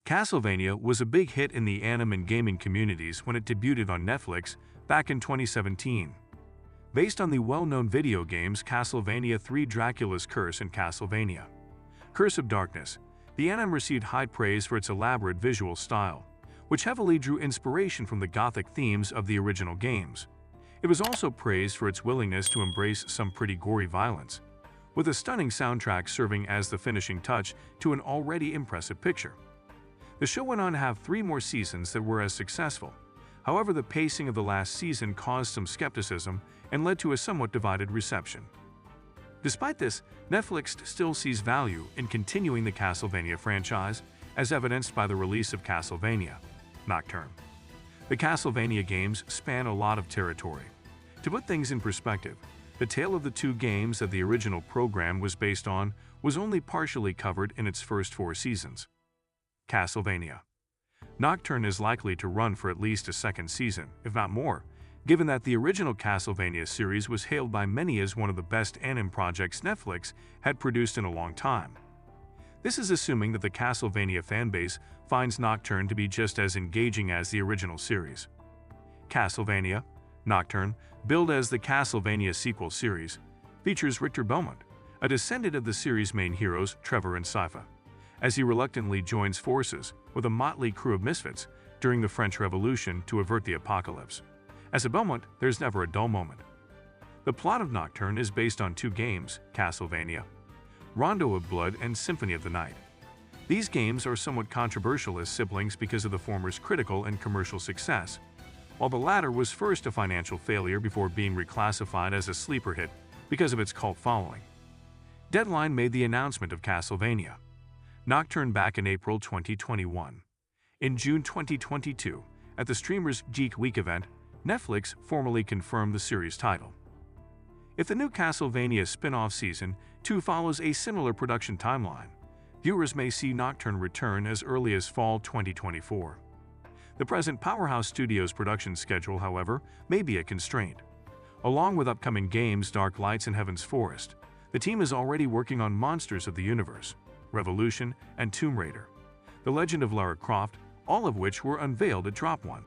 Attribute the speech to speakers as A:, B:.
A: Castlevania was a big hit in the anime and gaming communities when it debuted on Netflix back in 2017. Based on the well-known video games Castlevania III: Dracula's Curse and Castlevania Curse of Darkness, the anime received high praise for its elaborate visual style, which heavily drew inspiration from the Gothic themes of the original games. It was also praised for its willingness to embrace some pretty gory violence, with a stunning soundtrack serving as the finishing touch to an already impressive picture. The show went on to have 3 more seasons that were as successful. However, the pacing of the last season caused some skepticism and led to a somewhat divided reception. Despite this, Netflix still sees value in continuing the Castlevania franchise, as evidenced by the release of Castlevania Nocturne. The Castlevania games span a lot of territory. To put things in perspective, the tale of the 2 games that the original program was based on was only partially covered in its first 4 seasons. Castlevania Nocturne is likely to run for at least a second season, if not more, given that the original Castlevania series was hailed by many as one of the best anime projects Netflix had produced in a long time. This is assuming that the Castlevania fanbase finds Nocturne to be just as engaging as the original series. Castlevania Nocturne, billed as the Castlevania sequel series, features Richter Belmont, a descendant of the series' main heroes Trevor and Sypha, as he reluctantly joins forces with a motley crew of misfits during the French Revolution to avert the apocalypse. As a Belmont, there's never a dull moment. The plot of Nocturne is based on 2 games, Castlevania Rondo of Blood and Symphony of the Night. These games are somewhat controversial as siblings because of the former's critical and commercial success, while the latter was first a financial failure before being reclassified as a sleeper hit because of its cult following. Deadline made the announcement of Castlevania Nocturne back in April 2021. In June 2022, at the Streamers Geek Week event, Netflix formally confirmed the series title. If the new Castlevania spin-off Season 2 follows a similar production timeline, viewers may see Nocturne return as early as fall 2024. The present Powerhouse Studios production schedule, however, may be a constraint. Along with upcoming games Dark Lights and Heaven's Forest, the team is already working on Monsters of the Universe, Revolution, and Tomb Raider: The Legend of Lara Croft, all of which were unveiled at Drop One.